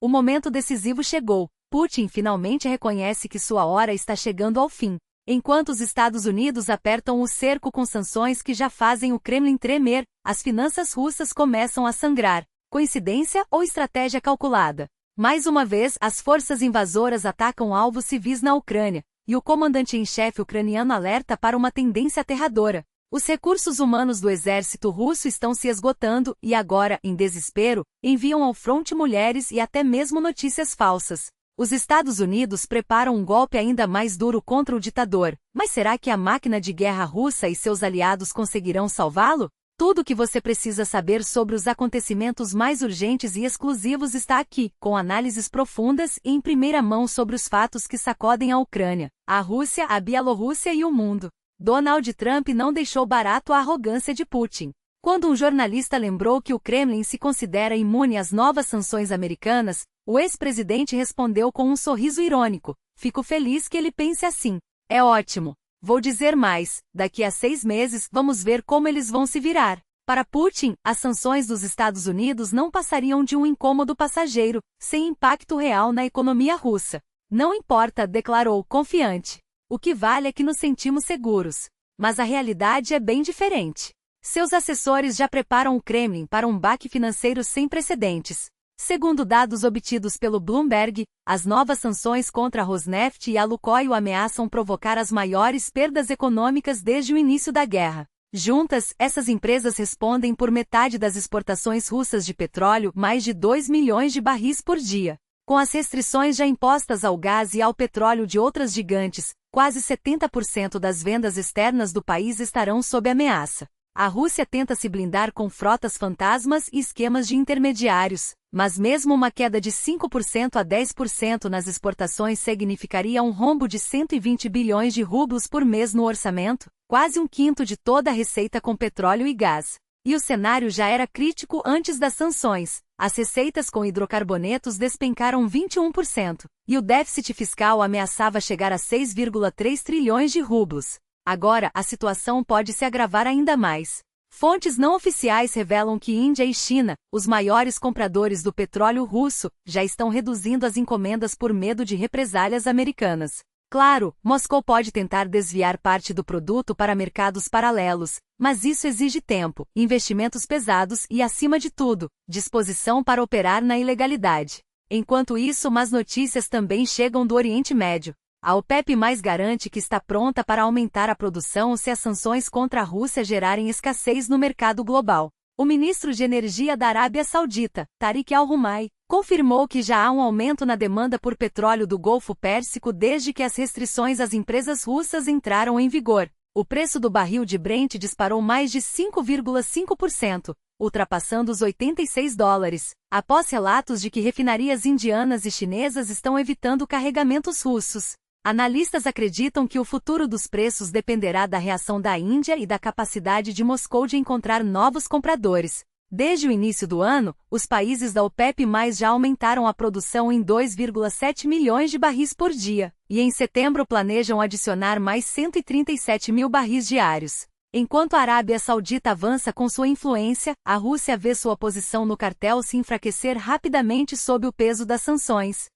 O momento decisivo chegou. Putin finalmente reconhece que sua hora está chegando ao fim. Enquanto os Estados Unidos apertam o cerco com sanções que já fazem o Kremlin tremer, as finanças russas começam a sangrar. Coincidência ou estratégia calculada? Mais uma vez, as forças invasoras atacam alvos civis na Ucrânia, e o comandante-em-chefe ucraniano alerta para uma tendência aterradora. Os recursos humanos do exército russo estão se esgotando e agora, em desespero, enviam ao fronte mulheres e até mesmo notícias falsas. Os Estados Unidos preparam um golpe ainda mais duro contra o ditador, mas será que a máquina de guerra russa e seus aliados conseguirão salvá-lo? Tudo o que você precisa saber sobre os acontecimentos mais urgentes e exclusivos está aqui, com análises profundas e em primeira mão sobre os fatos que sacodem a Ucrânia, a Rússia, a Bielorrússia e o mundo. Donald Trump não deixou barato a arrogância de Putin. Quando um jornalista lembrou que o Kremlin se considera imune às novas sanções americanas, o ex-presidente respondeu com um sorriso irônico: "Fico feliz que ele pense assim. É ótimo. Vou dizer mais, daqui a 6 meses vamos ver como eles vão se virar." Para Putin, as sanções dos Estados Unidos não passariam de um incômodo passageiro, sem impacto real na economia russa. "Não importa", declarou, confiante. "O que vale é que nos sentimos seguros." Mas a realidade é bem diferente. Seus assessores já preparam o Kremlin para um baque financeiro sem precedentes. Segundo dados obtidos pelo Bloomberg, as novas sanções contra a Rosneft e a Lukoil ameaçam provocar as maiores perdas econômicas desde o início da guerra. Juntas, essas empresas respondem por metade das exportações russas de petróleo, mais de 2 milhões de barris por dia. Com as restrições já impostas ao gás e ao petróleo de outras gigantes, quase 70% das vendas externas do país estarão sob ameaça. A Rússia tenta se blindar com frotas fantasmas e esquemas de intermediários, mas mesmo uma queda de 5% a 10% nas exportações significaria um rombo de 120 bilhões de rublos por mês no orçamento, quase um quinto de toda a receita com petróleo e gás. E o cenário já era crítico antes das sanções. As receitas com hidrocarbonetos despencaram 21%, e o déficit fiscal ameaçava chegar a 6,3 trilhões de rublos. Agora, a situação pode se agravar ainda mais. Fontes não oficiais revelam que Índia e China, os maiores compradores do petróleo russo, já estão reduzindo as encomendas por medo de represálias americanas. Claro, Moscou pode tentar desviar parte do produto para mercados paralelos, mas isso exige tempo, investimentos pesados e, acima de tudo, disposição para operar na ilegalidade. Enquanto isso, más notícias também chegam do Oriente Médio. A OPEP+ garante que está pronta para aumentar a produção se as sanções contra a Rússia gerarem escassez no mercado global. O ministro de Energia da Arábia Saudita, Tariq Al-Rumai, confirmou que já há um aumento na demanda por petróleo do Golfo Pérsico desde que as restrições às empresas russas entraram em vigor. O preço do barril de Brent disparou mais de 5,5%, ultrapassando os $86, após relatos de que refinarias indianas e chinesas estão evitando carregamentos russos. Analistas acreditam que o futuro dos preços dependerá da reação da Índia e da capacidade de Moscou de encontrar novos compradores. Desde o início do ano, os países da OPEP+ já aumentaram a produção em 2,7 milhões de barris por dia, e em setembro planejam adicionar mais 137 mil barris diários. Enquanto a Arábia Saudita avança com sua influência, a Rússia vê sua posição no cartel se enfraquecer rapidamente sob o peso das sanções.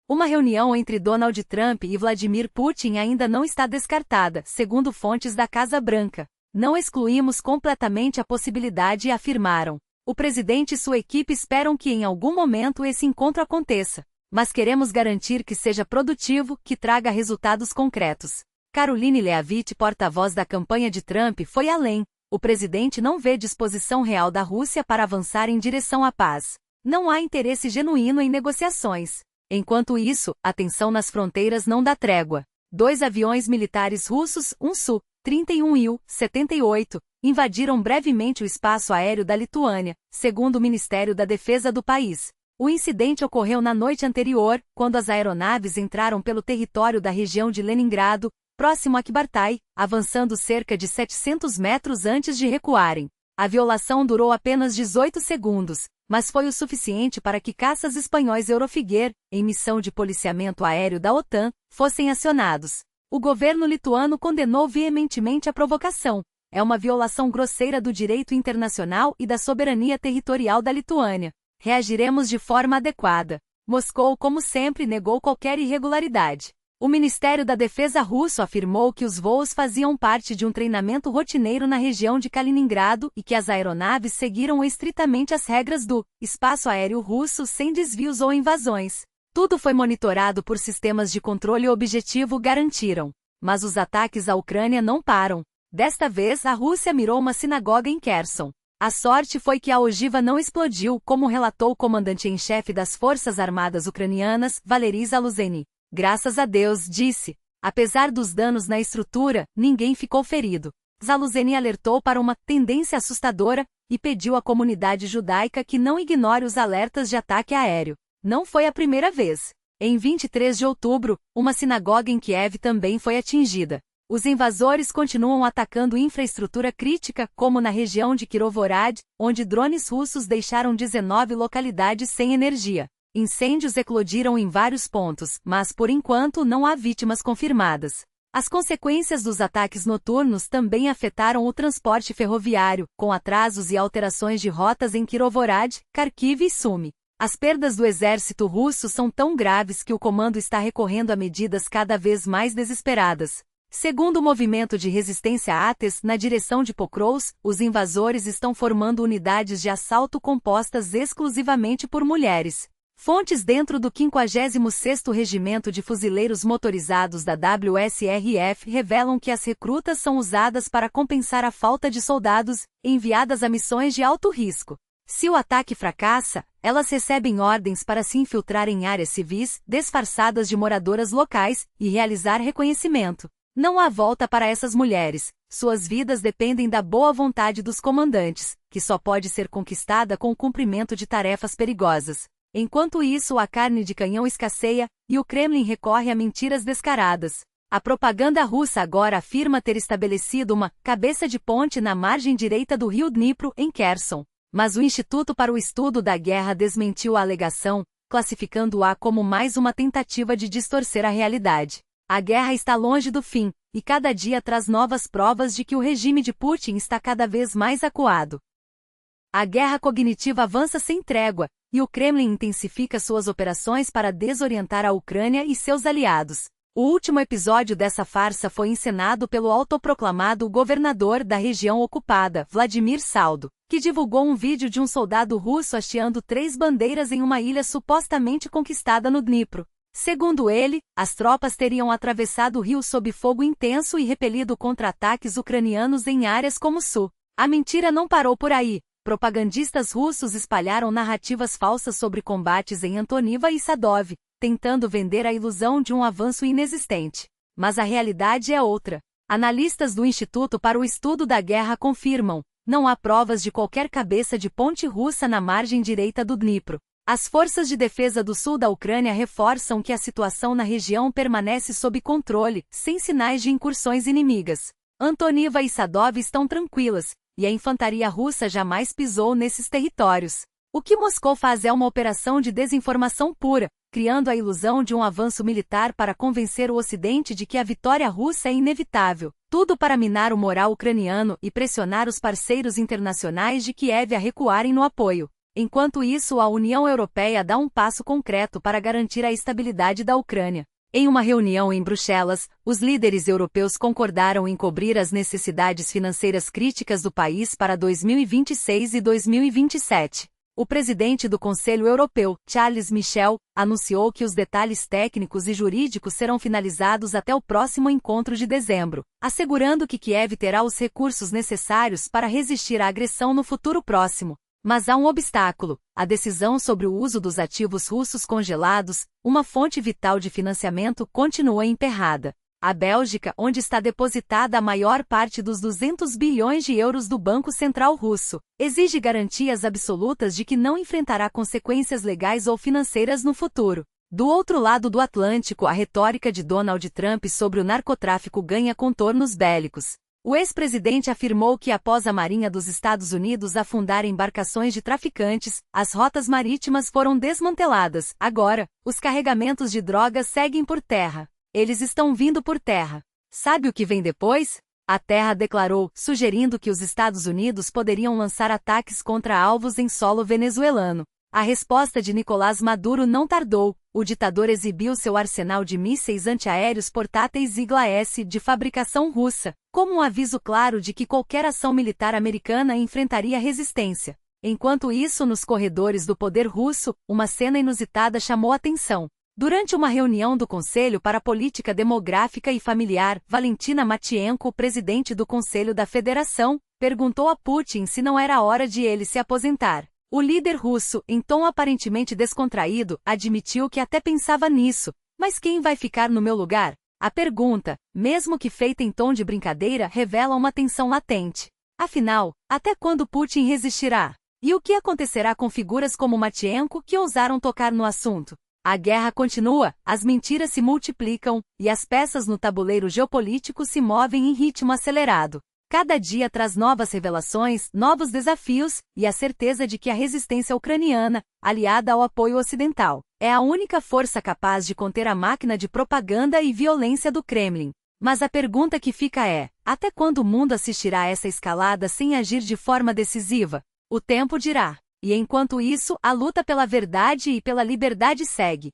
Uma reunião entre Donald Trump e Vladimir Putin ainda não está descartada, segundo fontes da Casa Branca. Não excluímos completamente a possibilidade, afirmaram. O presidente e sua equipe esperam que em algum momento esse encontro aconteça, mas queremos garantir que seja produtivo, que traga resultados concretos. Caroline Leavitt, porta-voz da campanha de Trump, foi além. O presidente não vê disposição real da Rússia para avançar em direção à paz. Não há interesse genuíno em negociações. Enquanto isso, a tensão nas fronteiras não dá trégua. 2 aviões militares russos, um Su-31 e U-78, invadiram brevemente o espaço aéreo da Lituânia, segundo o Ministério da Defesa do país. O incidente ocorreu na noite anterior, quando as aeronaves entraram pelo território da região de Leningrado, próximo a Kbartai, avançando cerca de 700 metros antes de recuarem. A violação durou apenas 18 segundos, mas foi o suficiente para que caças espanhóis Eurofiguer, em missão de policiamento aéreo da OTAN, fossem acionados. O governo lituano condenou veementemente a provocação. É uma violação grosseira do direito internacional e da soberania territorial da Lituânia. Reagiremos de forma adequada. Moscou, como sempre, negou qualquer irregularidade. O Ministério da Defesa russo afirmou que os voos faziam parte de um treinamento rotineiro na região de Kaliningrado e que as aeronaves seguiram estritamente as regras do espaço aéreo russo sem desvios ou invasões. Tudo foi monitorado por sistemas de controle e o objetivo garantiram. Mas os ataques à Ucrânia não param. Desta vez, a Rússia mirou uma sinagoga em Kherson. A sorte foi que a ogiva não explodiu, como relatou o comandante-em-chefe das Forças Armadas Ucranianas, Valery Zaluzhny. Graças a Deus, disse. Apesar dos danos na estrutura, ninguém ficou ferido. Zaluzhny alertou para uma tendência assustadora e pediu à comunidade judaica que não ignore os alertas de ataque aéreo. Não foi a primeira vez. Em 23 de outubro, uma sinagoga em Kiev também foi atingida. Os invasores continuam atacando infraestrutura crítica, como na região de Kirovorad, onde drones russos deixaram 19 localidades sem energia. Incêndios eclodiram em vários pontos, mas por enquanto não há vítimas confirmadas. As consequências dos ataques noturnos também afetaram o transporte ferroviário, com atrasos e alterações de rotas em Kirovorad, Kharkiv e Sumy. As perdas do exército russo são tão graves que o comando está recorrendo a medidas cada vez mais desesperadas. Segundo o movimento de resistência ATES, na direção de Pokrovsk, os invasores estão formando unidades de assalto compostas exclusivamente por mulheres. Fontes dentro do 56º Regimento de Fuzileiros Motorizados da WSRF revelam que as recrutas são usadas para compensar a falta de soldados, enviadas a missões de alto risco. Se o ataque fracassa, elas recebem ordens para se infiltrar em áreas civis, disfarçadas de moradoras locais, e realizar reconhecimento. Não há volta para essas mulheres, suas vidas dependem da boa vontade dos comandantes, que só pode ser conquistada com o cumprimento de tarefas perigosas. Enquanto isso, a carne de canhão escasseia, e o Kremlin recorre a mentiras descaradas. A propaganda russa agora afirma ter estabelecido uma cabeça de ponte na margem direita do rio Dnipro, em Kherson. Mas o Instituto para o Estudo da Guerra desmentiu a alegação, classificando-a como mais uma tentativa de distorcer a realidade. A guerra está longe do fim, e cada dia traz novas provas de que o regime de Putin está cada vez mais acuado. A guerra cognitiva avança sem trégua, e o Kremlin intensifica suas operações para desorientar a Ucrânia e seus aliados. O último episódio dessa farsa foi encenado pelo autoproclamado governador da região ocupada, Vladimir Saldo, que divulgou um vídeo de um soldado russo hasteando 3 bandeiras em uma ilha supostamente conquistada no Dnipro. Segundo ele, as tropas teriam atravessado o rio sob fogo intenso e repelido contra-ataques ucranianos em áreas como Sul. A mentira não parou por aí. Propagandistas russos espalharam narrativas falsas sobre combates em Antoniva e Sadov, tentando vender a ilusão de um avanço inexistente. Mas a realidade é outra. Analistas do Instituto para o Estudo da Guerra confirmam: não há provas de qualquer cabeça de ponte russa na margem direita do Dnipro. As forças de defesa do sul da Ucrânia reforçam que a situação na região permanece sob controle, sem sinais de incursões inimigas. Antoniva e Sadov estão tranquilas, e a infantaria russa jamais pisou nesses territórios. O que Moscou faz é uma operação de desinformação pura, criando a ilusão de um avanço militar para convencer o Ocidente de que a vitória russa é inevitável. Tudo para minar o moral ucraniano e pressionar os parceiros internacionais de Kiev a recuarem no apoio. Enquanto isso, a União Europeia dá um passo concreto para garantir a estabilidade da Ucrânia. Em uma reunião em Bruxelas, os líderes europeus concordaram em cobrir as necessidades financeiras críticas do país para 2026 e 2027. O presidente do Conselho Europeu, Charles Michel, anunciou que os detalhes técnicos e jurídicos serão finalizados até o próximo encontro de dezembro, assegurando que Kiev terá os recursos necessários para resistir à agressão no futuro próximo. Mas há um obstáculo: a decisão sobre o uso dos ativos russos congelados, uma fonte vital de financiamento, continua emperrada. A Bélgica, onde está depositada a maior parte dos 200 bilhões de euros do Banco Central Russo, exige garantias absolutas de que não enfrentará consequências legais ou financeiras no futuro. Do outro lado do Atlântico, a retórica de Donald Trump sobre o narcotráfico ganha contornos bélicos. O ex-presidente afirmou que após a Marinha dos Estados Unidos afundar embarcações de traficantes, as rotas marítimas foram desmanteladas. Agora, os carregamentos de drogas seguem por terra. Eles estão vindo por terra. Sabe o que vem depois? A terra declarou, sugerindo que os Estados Unidos poderiam lançar ataques contra alvos em solo venezuelano. A resposta de Nicolás Maduro não tardou. O ditador exibiu seu arsenal de mísseis antiaéreos portáteis Igla-S de fabricação russa, como um aviso claro de que qualquer ação militar americana enfrentaria resistência. Enquanto isso, nos corredores do poder russo, uma cena inusitada chamou atenção. Durante uma reunião do Conselho para a Política Demográfica e Familiar, Valentina Matvienko, presidente do Conselho da Federação, perguntou a Putin se não era hora de ele se aposentar. O líder russo, em tom aparentemente descontraído, admitiu que até pensava nisso. Mas quem vai ficar no meu lugar? A pergunta, mesmo que feita em tom de brincadeira, revela uma tensão latente. Afinal, até quando Putin resistirá? E o que acontecerá com figuras como Matvienko que ousaram tocar no assunto? A guerra continua, as mentiras se multiplicam, e as peças no tabuleiro geopolítico se movem em ritmo acelerado. Cada dia traz novas revelações, novos desafios, e a certeza de que a resistência ucraniana, aliada ao apoio ocidental, é a única força capaz de conter a máquina de propaganda e violência do Kremlin. Mas a pergunta que fica é: até quando o mundo assistirá a essa escalada sem agir de forma decisiva? O tempo dirá. E enquanto isso, a luta pela verdade e pela liberdade segue.